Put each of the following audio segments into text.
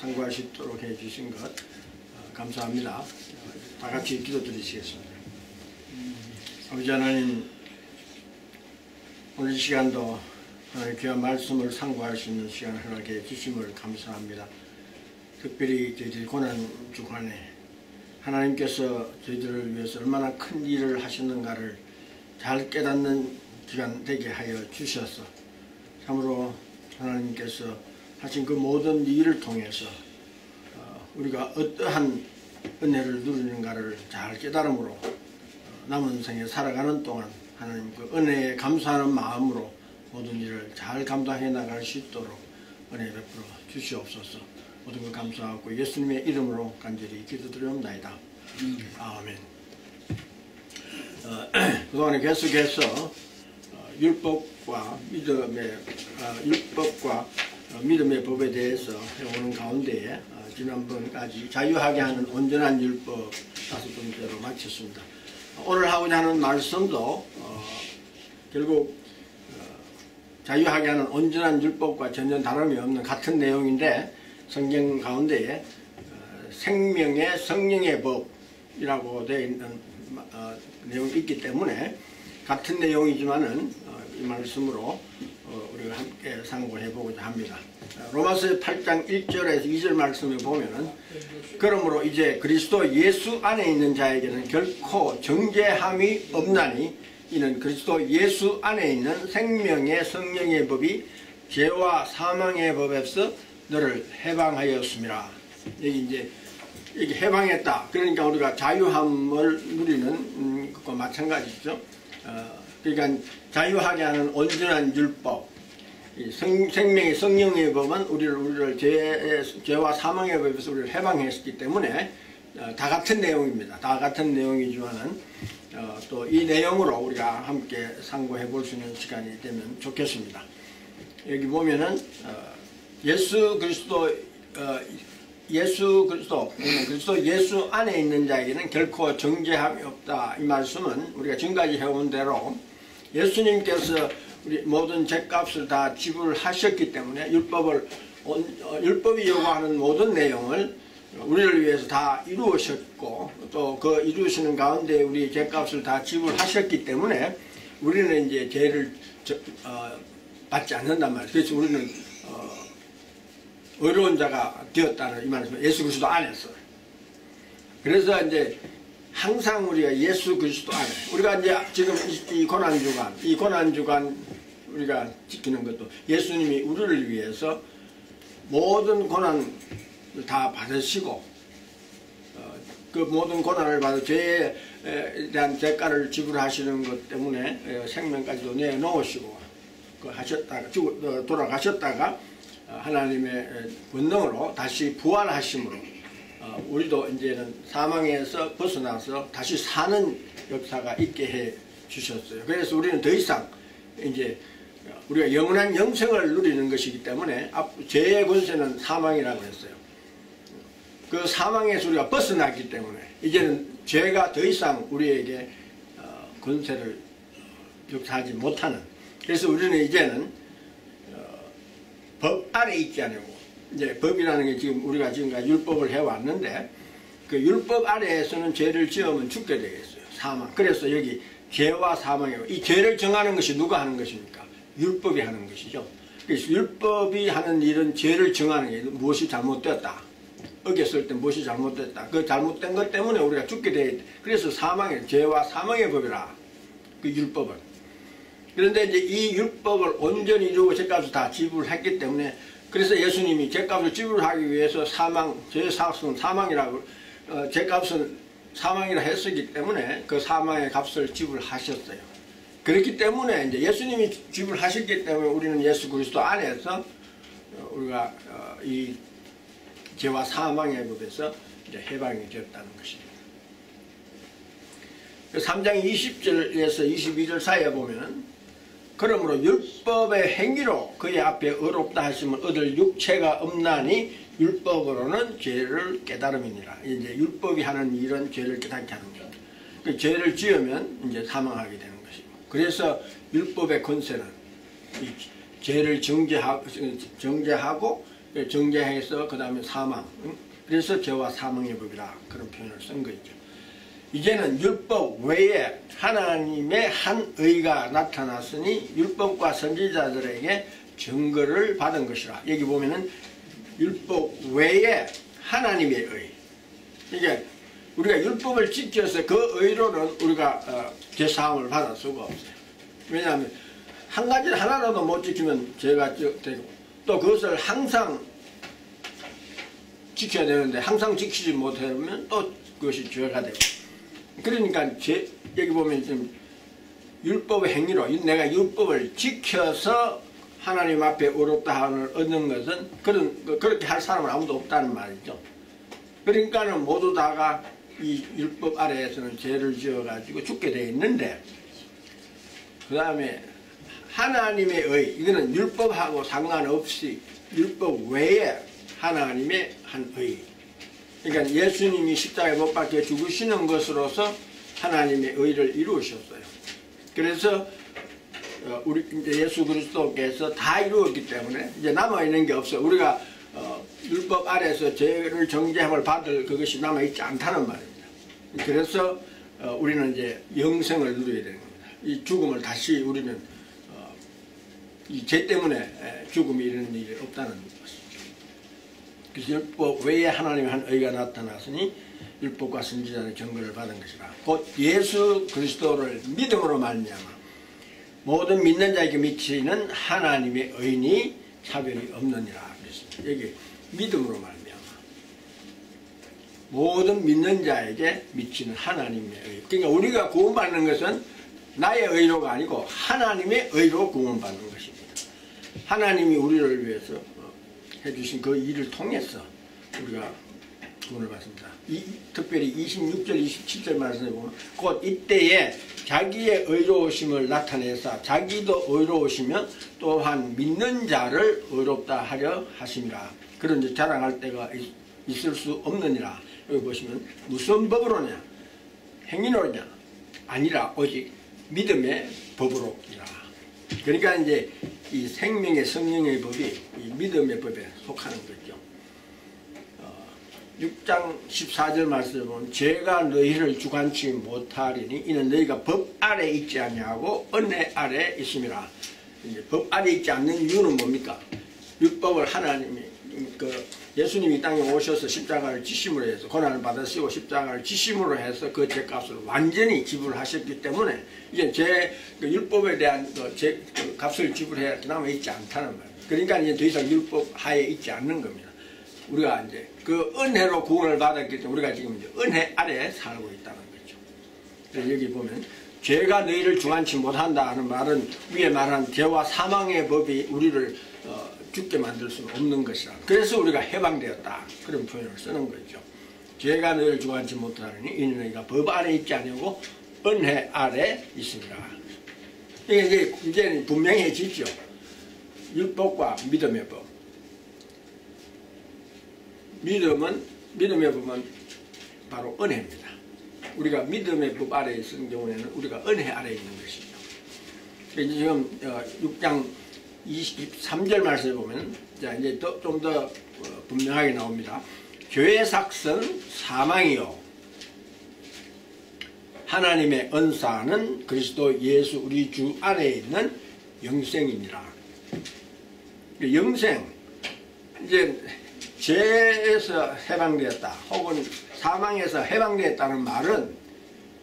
상고할 수 있도록 해주신 것 감사합니다. 다 같이 기도드리시겠습니다. 아버지 하나님, 오늘 이 시간도 하나님 귀한 말씀을 상고할 수 있는 시간을 허락해 주심을 감사합니다. 특별히 저희들이 고난 주간에 하나님께서 저희들을 위해서 얼마나 큰 일을 하셨는가를 잘 깨닫는 기간 되게 하여 주셔서 참으로 하나님께서 하신 그 모든 일을 통해서 우리가 어떠한 은혜를 누리는가를 잘 깨달음으로 남은 생에 살아가는 동안 하나님 그 은혜에 감사하는 마음으로 모든 일을 잘 감당해 나갈 수 있도록 은혜 베풀어 주시옵소서. 모든 걸 감사하고 예수님의 이름으로 간절히 기도드리옵나이다. 아멘. 그동안에 계속해서 율법과 믿음의 법에 대해서 해오는 가운데에 지난번까지 자유하게 하는 온전한 율법 5번째로 마쳤습니다. 오늘 하고자 하는 말씀도 결국 자유하게 하는 온전한 율법과 전혀 다름이 없는 같은 내용인데 성경 가운데에 생명의 성령의 법이라고 되어 있는 내용이 있기 때문에 같은 내용이지만은 이 말씀으로 우리가 함께 상고해보고자 합니다. 로마서 8장 1절에서 2절 말씀을 보면은 그러므로 이제 그리스도 예수 안에 있는 자에게는 결코 정죄함이 없나니 이는 그리스도 예수 안에 있는 생명의 성령의 법이 죄와 사망의 법에서 너를 해방하였습니다. 여기 해방했다. 그러니까 우리가 자유함을 누리는 것과 마찬가지죠. 그러니까 자유하게 하는 온전한 율법, 생명의 성령의 법은 우리를 죄와 사망의 법에서 우리를 해방했기 때문에 다 같은 내용입니다. 다 같은 내용이지만은 또 이 내용으로 우리가 함께 상고해 볼 수 있는 시간이 되면 좋겠습니다. 여기 보면은 그리스도 예수 안에 있는 자에게는 결코 정죄함이 없다. 이 말씀은 우리가 지금까지 해온 대로 예수님께서 우리 모든 죄값을 다 지불하셨기 때문에 율법이 요구하는 모든 내용을 우리를 위해서 다 이루으셨고 또 그 이루시는 가운데 우리 죄값을 다 지불하셨기 때문에 우리는 이제 죄를 받지 않는단 말이에요. 그래서 우리는 의로운 자가 되었다는 이 말씀, 예수 그리스도 안에서. 그래서 이제 항상 우리가 예수 그리스도 안에, 우리가 이제 지금 이 고난주간 우리가 지키는 것도 예수님이 우리를 위해서 모든 고난을 다 받으시고 그 모든 고난을 받아 죄에 대한 대가를 지불하시는 것 때문에 생명까지도 내놓으시고 돌아가셨다가 하나님의 권능으로 다시 부활하심으로 우리도 이제는 사망에서 벗어나서 다시 사는 역사가 있게 해 주셨어요. 그래서 우리는 더 이상 이제 우리가 영원한 영생을 누리는 것이기 때문에 죄의 권세는 사망이라고 했어요. 그 사망에서 우리가 벗어났기 때문에 이제는 죄가 더 이상 우리에게 권세를 역사하지 못하는, 그래서 우리는 이제는 법 아래 있지 않고, 이제 법이라는 게 지금 우리가 지금까지 율법을 해왔는데 그 율법 아래에서는 죄를 지으면 죽게 되겠어요. 사망. 그래서 여기 죄와 사망이고, 이 죄를 정하는 것이 누가 하는 것입니까? 율법이 하는 것이죠. 그래서 율법이 하는 일은 죄를 정하는 게 무엇이 잘못되었다, 어겼을 때 무엇이 잘못됐다, 그 잘못된 것 때문에 우리가 죽게 돼. 그래서 죄와 사망의 법이라, 그 율법은. 그런데 이제 이 율법을 온전히 이루고 죄값을 다 지불했기 때문에, 그래서 예수님이 죄값을 지불하기 위해서 죄의 삭은 사망이라고, 죄값은 사망이라 했었기 때문에 그 사망의 값을 지불하셨어요. 그렇기 때문에 이제 예수님이 지불하셨기 때문에 우리는 예수 그리스도 안에서 우리가 이 죄와 사망의 법에서 이제 해방이 되었다는 것입니다. 3장 20절에서 22절 사이에 보면 그러므로 율법의 행위로 그의 앞에 의롭다 하심을 얻을 육체가 없나니 율법으로는 죄를 깨달음이니라. 이제 율법이 하는 일은 죄를 깨닫게 하는 것. 그 죄를 지으면 이제 사망하게 되는 것이고. 그래서 율법의 권세는 이 죄를 정죄하고 정죄해서 그 다음에 사망, 그래서 죄와 사망의 법이라 그런 표현을 쓴 거죠. 이제는 율법 외에 하나님의 한 의가 나타났으니 율법과 선지자들에게 증거를 받은 것이라. 여기 보면은 율법 외에 하나님의 의. 이게 우리가 율법을 지켜서 그 의로는 우리가 죄사함을 받을 수가 없어요. 왜냐하면 한 가지 하나라도 못 지키면 죄가 되고, 또 그것을 항상 지켜야 되는데 항상 지키지 못하면 또 그것이 죄가 되고. 그러니까 여기 보면 지금 율법의 행위로 내가 율법을 지켜서 하나님 앞에 의롭다 함을 얻는 것은 그렇게 할 사람은 아무도 없다는 말이죠. 그러니까는 모두 다가 이 율법 아래에서는 죄를 지어가지고 죽게 되어 있는데, 그 다음에 하나님의 의, 이거는 율법하고 상관없이 율법 외에 하나님의 한 의. 그러니까 예수님이 십자가에 못 박혀 죽으시는 것으로서 하나님의 의를 이루셨어요. 그래서 우리 이제 예수 그리스도께서 다 이루었기 때문에 이제 남아 있는 게 없어. 우리가 율법 아래에서 죄를 정죄함을 받을 그것이 남아 있지 않다는 말입니다. 그래서 우리는 이제 영생을 누려야 되는 겁니다. 이 죽음을 다시 우리는 이 죄 때문에 죽음이 이런 일이 없다는 것이죠. 그래서 율법 외에 하나님의 한 의가 나타났으니 율법과 선지자의 증거를 받은 것이라. 곧 예수 그리스도를 믿음으로 말미암아 모든 믿는 자에게 미치는 하나님의 의니 차별이 없느니라. 그랬습니다. 여기 믿음으로 말미암아 모든 믿는 자에게 미치는 하나님의 의. 그러니까 우리가 구원받는 것은 나의 의로가 아니고 하나님의 의로 구원받는 것입니다. 하나님이 우리를 위해서 해주신 그 일을 통해서 우리가 구원을 받습니다. 특별히 26절, 27절 말씀에 보면 곧 이때에 자기의 의로우심을 나타내사 자기도 의로우시면 또한 믿는 자를 의롭다 하려 하심이라. 그런데 자랑할 때가 있을 수 없느니라. 여기 보시면 무슨 법으로냐? 행위로냐? 아니라 오직 믿음의 법으로니라. 그러니까 이제 이 생명의 성령의 법이 이 믿음의 법에 속하는 거죠. 6장 14절 말씀에 보면 죄가 너희를 주관치 못하리니 이는 너희가 법 아래 있지 아니하고 은혜 아래 있음이라. 이제 법 아래 있지 않는 이유는 뭡니까? 율법을 하나님이 예수님이 땅에 오셔서 십자가를 지심으로 해서 고난을 받으시고 십자가를 지심으로 해서 그 죄값을 완전히 지불하셨기 때문에 이제 율법에 대한 값을 지불해야 남아 있지 않다는 말이에요. 그러니까 이제 더 이상 율법 하에 있지 않는 겁니다. 우리가 이제 그 은혜로 구원을 받았기 때문에 우리가 지금 이제 은혜 아래에 살고 있다는 거죠. 그래서 여기 보면 죄가 너희를 주관치 못한다 하는 말은 위에 말한 죄와 사망의 법이 우리를 죽게 만들 수는 없는 것이라. 그래서 우리가 해방되었다. 그런 표현을 쓰는 거죠. 죄가 너희를 주관치 못하니 이는 너희가 법 아래 있지 아니하고 은혜 아래 있습니다. 이게 이제 분명해지죠. 율법과 믿음의 법. 믿음의 법은 바로 은혜입니다. 우리가 믿음의 법 아래에 있는 경우에는 우리가 은혜 아래에 있는 것이죠. 지금 6장 23절 말씀에 보면 이제 좀 더 분명하게 나옵니다. 죄의 삭은 사망이요 하나님의 은사는 그리스도 예수 우리 주 안에 있는 영생이니라. 영생, 이제 죄에서 해방되었다 혹은 사망에서 해방되었다는 말은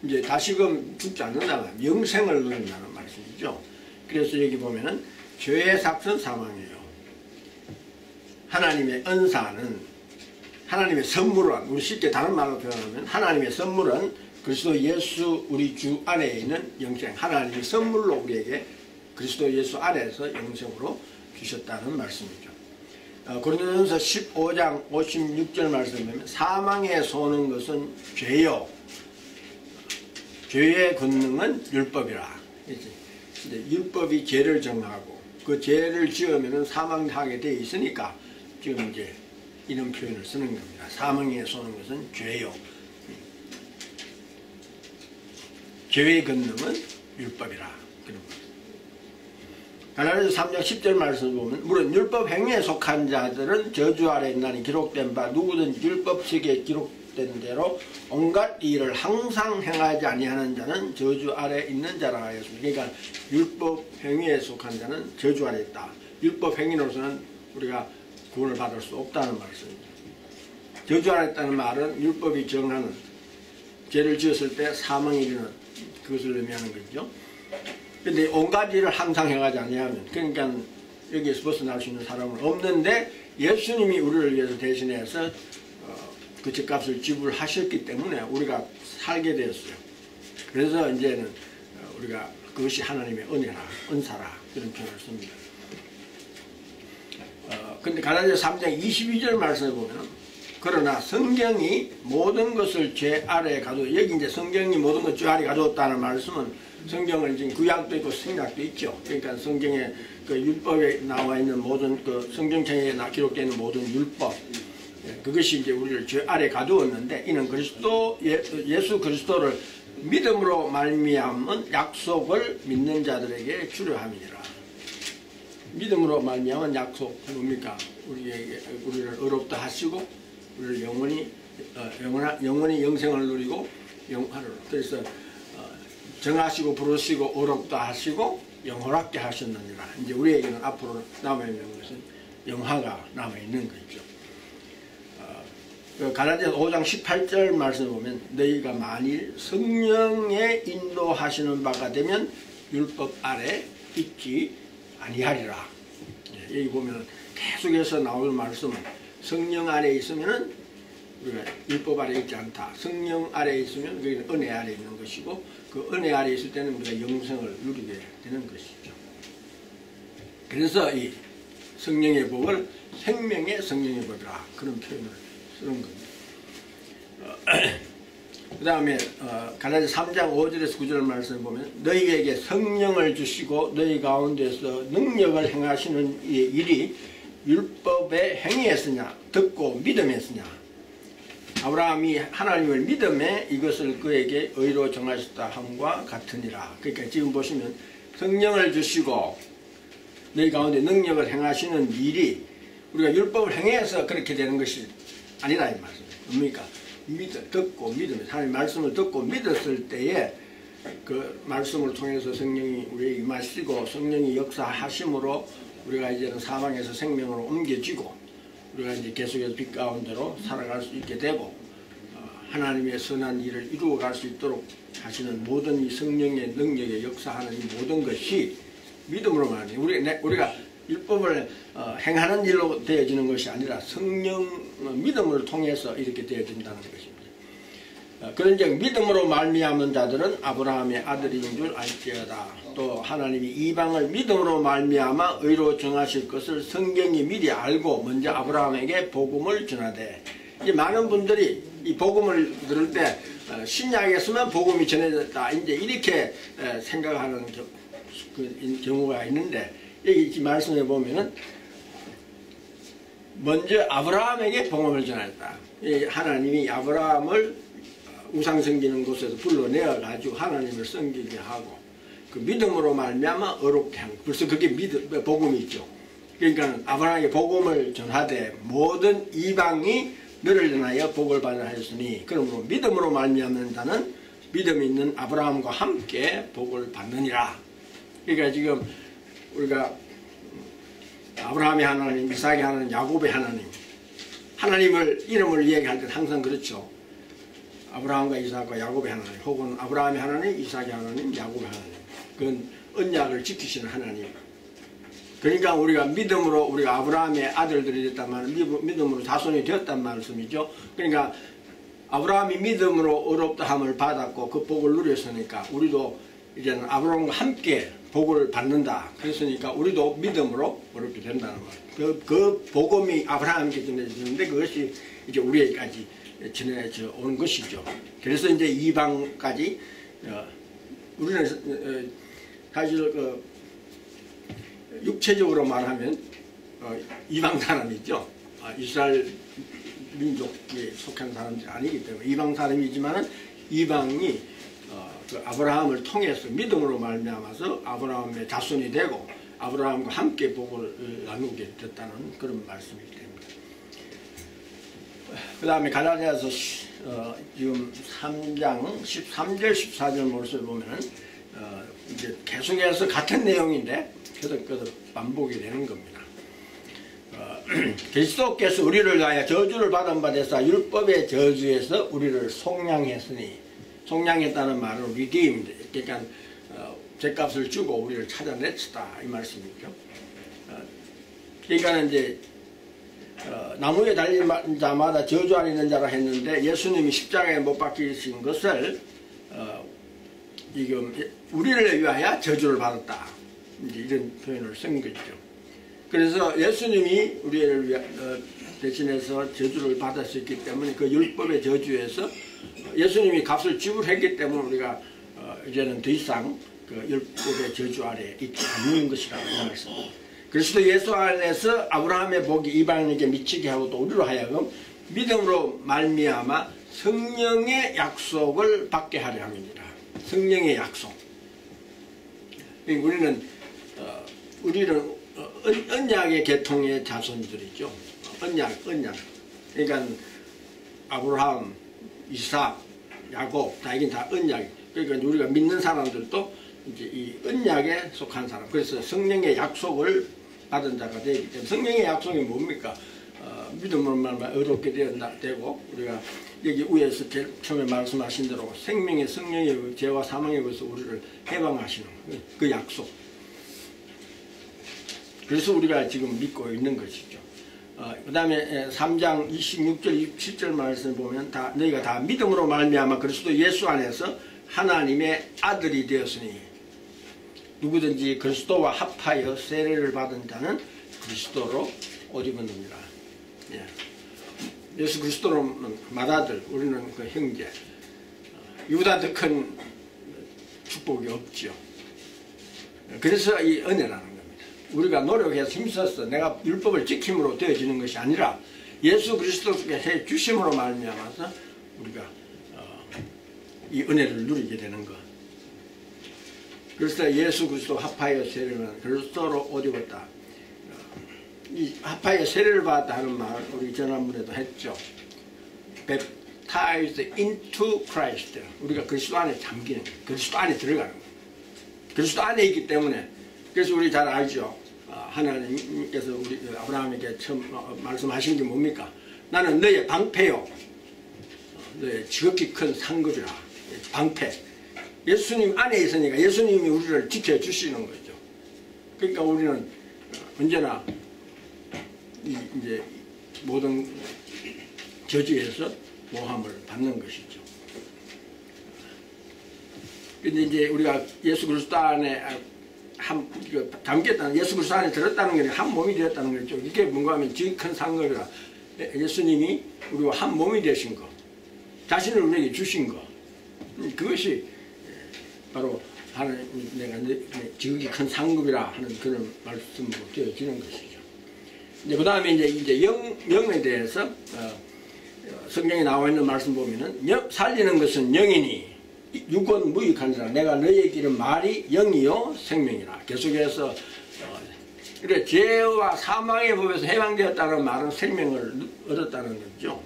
이제 다시금 죽지 않는다는 영생을 누린다는 말씀이죠. 그래서 여기 보면은 죄의 삭은 사망이에요. 하나님의 은사는 하나님의 선물은 우리 쉽게 다른 말로 표현하면 하나님의 선물은 그리스도 예수 우리 주 안에 있는 영생. 하나님의 선물로 우리에게 그리스도 예수 안에서 영생으로 주셨다는 말씀이죠. 고린도전서 15장 56절 말씀에 보면 사망에 쏘는 것은 죄요 죄의 권능은 율법이라. 이제 율법이 죄를 정하고 그 죄를 지으면 사망하게 되어 있으니까 지금 이제 이런 표현을 쓰는 겁니다. 사망에 쏘는 것은 죄요. 죄의 권능은 율법이라. 그런 갈라디아서 3장 10절 말씀을 보면 물론 율법 행위에 속한 자들은 저주 아래 있나니 기록된 바 누구든지 율법책에 기록된 대로 온갖 일을 항상 행하지 아니하는 자는 저주 아래 있는 자라 하였습니다. 그러니까 율법 행위에 속한 자는 저주 아래 있다. 율법 행위로서는 우리가 구원을 받을 수 없다는 말씀입니다. 저주 아래 있다는 말은 율법이 정하는 죄를 지었을 때 사망에 이르는 그것을 의미하는 거죠. 근데 온갖 일을 항상 해가지 아니하면, 그러니까 여기에서 벗어날 수 있는 사람은 없는데 예수님이 우리를 위해서 대신해서 그 죄값을 지불하셨기 때문에 우리가 살게 되었어요. 그래서 이제는 우리가 그것이 하나님의 은혜라, 은사라 그런 표현을 씁니다. 근데 갈라디아서 3장 22절 말씀을 보면 그러나 성경이 모든 것을 죄 아래에 가두어, 여기 이제 성경이 모든 것을 죄 아래에 가두었다는 말씀은 성경을 지금 구약도 있고 신약도 있죠. 그러니까 성경에 그 율법에 나와 있는 모든 그 성경책에 기록되어 있는 모든 율법, 그것이 이제 우리를 죄 아래 가두었는데 이는 그리스도 예수 그리스도를 믿음으로 말미암은 약속을 믿는 자들에게 주려 함이니라. 믿음으로 말미암은 약속 뭡니까? 우리를 의롭다 하시고 우리를 영원히 영생을 누리고 영화를, 그래서 정하시고 부르시고 어렵다 하시고 영원하게 하셨느니라. 이제 우리에게는 앞으로 남아있는 것은 영화가 남아있는 거죠. 갈라디아서 5장 18절 말씀을 보면 너희가 만일 성령의 인도하시는 바가 되면 율법 아래 있지 아니하리라. 여기 보면 계속해서 나올 말씀은 성령 아래 있으면은 우리가 율법 아래 있지 않다. 성령 아래 있으면 그게 은혜 아래 있는 것이고 그 은혜 아래 있을 때는 우리가 영생을 누리게 되는 것이죠. 그래서 이 성령의 복을 생명의 성령의 복이라 그런 표현을 쓰는 겁니다. 그 다음에 갈라디아서 3장 5절에서 9절 말씀을 보면 너희에게 성령을 주시고 너희 가운데서 능력을 행하시는 이 일이 율법의 행위였으냐 듣고 믿음이었으냐. 아브라함이 하나님을 믿음에 이것을 그에게 의로 정하셨다 함과 같으니라. 그러니까 지금 보시면 성령을 주시고 너희 가운데 능력을 행하시는 일이 우리가 율법을 행해서 그렇게 되는 것이 아니라 이 말씀입니다. 뭡니까? 듣고 믿으면 하나님 말씀을 듣고 믿었을 때에 그 말씀을 통해서 성령이 우리에게 임하시고 성령이 역사하심으로 우리가 이제는 사망에서 생명으로 옮겨지고 우리가 이제 계속해서 빛 가운데로 살아갈 수 있게 되고 하나님의 선한 일을 이루어갈 수 있도록 하시는 모든 이 성령의 능력에 역사하는 이 모든 것이 믿음으로만 해요. 우리가 율법을 행하는 일로 되어지는 것이 아니라 성령 믿음을 통해서 이렇게 되어진다는 것입니다. 그런즉 믿음으로 말미암은 자들은 아브라함의 아들인 줄 알지어다. 또 하나님이 이방을 믿음으로 말미암아 의로 정하실 것을 성경이 미리 알고 먼저 아브라함에게 복음을 전하되, 이제 많은 분들이 이 복음을 들을 때 신약에서만 복음이 전해졌다 이제 이렇게 생각하는 경우가 있는데, 여기 말씀해 보면은 먼저 아브라함에게 복음을 전했다. 하나님이 아브라함을 우상 섬기는 곳에서 불러내어 가지고 하나님을 섬기게 하고 그 믿음으로 말미암아 어렵게 하는, 벌써 그게 복음이 있죠. 그러니까 아브라함에게 복음을 전하되 모든 이방이 너를 인하여 복을 받으라 하였으니 그러므로 믿음으로 말미암는 자는 믿음 있는 아브라함과 함께 복을 받느니라. 그러니까 지금 우리가 아브라함의 하나님, 이삭의 하나님, 야곱의 하나님, 하나님을 이름을 이야기할 때 항상 그렇죠. 아브라함과 이삭과 야곱의 하나님, 혹은 아브라함의 하나님, 이삭의 하나님, 야곱의 하나님. 그건 언약을 지키시는 하나님. 그러니까 우리가 믿음으로 우리가 아브라함의 아들들이 됐단 말은 믿음으로 자손이 되었단 말씀이죠. 그러니까 아브라함이 믿음으로 어렵다함을 받았고 그 복을 누렸으니까 우리도 이제는 아브라함과 함께 복을 받는다. 그랬으니까 우리도 믿음으로 어렵게 된다는 말. 그 복음이 아브라함에게 전해지는데 그것이 이제 우리에게까지 전해져 오는 것이죠. 그래서 이제 이방까지 우리는 사실 육체적으로 말하면 이방 사람이죠. 이스라엘 민족에 속한 사람들이 아니기 때문에 이방 사람이지만은 이방이 그 아브라함을 통해서 믿음으로 말미암아서 아브라함의 자손이 되고 아브라함과 함께 복을 나누게 됐다는 그런 말씀이기 때문에. 그 다음에 갈라디아서 지금 3장 13절 14절 말씀을 보면은 이제 계속해서 같은 내용인데 계속 반복이 되는 겁니다. 그리스도께서 우리를 위하여 저주를 받은 바 되사 율법의 저주에서 우리를 속량했으니, 속량했다는 말은 redeemed, 그러니까 죗값을 주고 우리를 찾아냈다 이 말씀이죠. 그러니까 이제 나무에 달린 자마다 저주 안에 있는 자라 했는데 예수님이 십자가에 못 박히신 것을 지금 우리를 위하여 저주를 받았다, 이제 이런 표현을 쓴 거죠. 그래서 예수님이 우리를 대신해서 저주를 받았었기 때문에 그 율법의 저주에서 예수님이 값을 지불했기 때문에 우리가 이제는 더 이상 그 율법의 저주 아래 있지 않는 것이라고 말씀합니다. 그리스도 예수 안에서 아브라함의 복이 이방인에게 미치게 하고 또 우리로 하여금 믿음으로 말미암아 성령의 약속을 받게 하려 함이니라. 성령의 약속. 우리는 언약의 계통의 자손들이죠. 언약. 그러니까 아브라함, 이삭, 야곱, 다 이게 다 언약. 그러니까 우리가 믿는 사람들도 이제 이 언약에 속한 사람. 그래서 성령의 약속을 받은 자가 되기 때문에, 성령의 약속이 뭡니까? 믿음으로 말하면 의롭게 되고, 우리가 여기 위에서 처음에 말씀하신 대로 생명의 성령의 죄와 사망에 의해서 우리를 해방하시는 그 약속. 그래서 우리가 지금 믿고 있는 것이죠. 그 다음에 3장 26절 27절 말씀을 보면 너희가 다 믿음으로 말미암아 그리스도 예수 안에서 하나님의 아들이 되었으니, 누구든지 그리스도와 합하여 세례를 받은 자는 그리스도로 옷 입었느니라. 예수 그리스도는 맏아들, 우리는 그 형제. 이보다 더 큰 축복이 없죠. 그래서 이 은혜라는 겁니다. 우리가 노력해서 힘써서 내가 율법을 지킴으로 되어지는 것이 아니라 예수 그리스도께 해 주심으로 말미암아서 우리가 이 은혜를 누리게 되는 것. 그래서 예수 그리스도 합하여 세례를 그리스도로 옷 입었다. 이 합하여 세례를 받았다 하는 말 우리 지난번에도 했죠. Baptized into Christ. 우리가 그리스도 안에 잠기는, 그리스도 안에 들어가는 거예요. 그리스도 안에 있기 때문에. 그래서 우리 잘 알죠. 하나님께서 우리 아브라함에게 처음 말씀하신 게 뭡니까? 나는 너의 방패요, 너의 지극히 큰 상급이라. 방패. 예수님 안에 있으니까 예수님이 우리를 지켜주시는 거죠. 그러니까 우리는 언제나 이제 모든 저주에서 보함을 받는 것이죠. 근데 이제 우리가 예수 그리스도 안에 담겼다는, 예수 그리스도 안에 들었다는 게 한 몸이 되었다는 거죠. 이게 뭔가 하면 지극히 큰 상급이라. 예수님이 우리와 한 몸이 되신 거, 자신을 우리에게 주신 거, 그것이 바로 하나님, 내가 지극히 큰 상급이라 하는 그런 말씀으로 되어지는 것이죠. 이제 그 다음에 이제 영에 대해서 성경에 나와 있는 말씀 보면은 살리는 것은 영이니 육은 무익하니라. 내가 너희에게 이른 말이 영이요 생명이라. 계속해서 그래 죄와 사망의 법에서 해방되었다는 말은 생명을 얻었다는 거죠.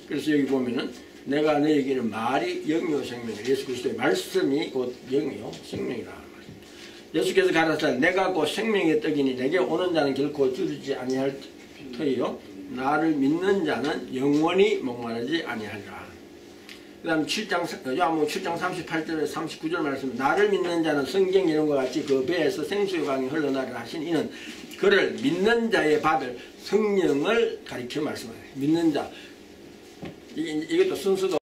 그래서 여기 보면은 내가 너희에게 이른 말이 영이요 생명이라. 예수 그리스도의 말씀이 곧 영이요 생명이라. 예수께서 가라사대 내가 곧 생명의 떡이니 내게 오는 자는 결코 주르지 아니할 터이요 나를 믿는 자는 영원히 목마르지 아니하리라. 그 다음 요한복음 7장 38절에 39절 말씀, 나를 믿는 자는 성경 이름과 같이 그 배에서 생수의 강이 흘러나리라 하신 이는 그를 믿는 자에 받을 성령을 가리켜 말씀하세요. 믿는 자, 이것도 순서도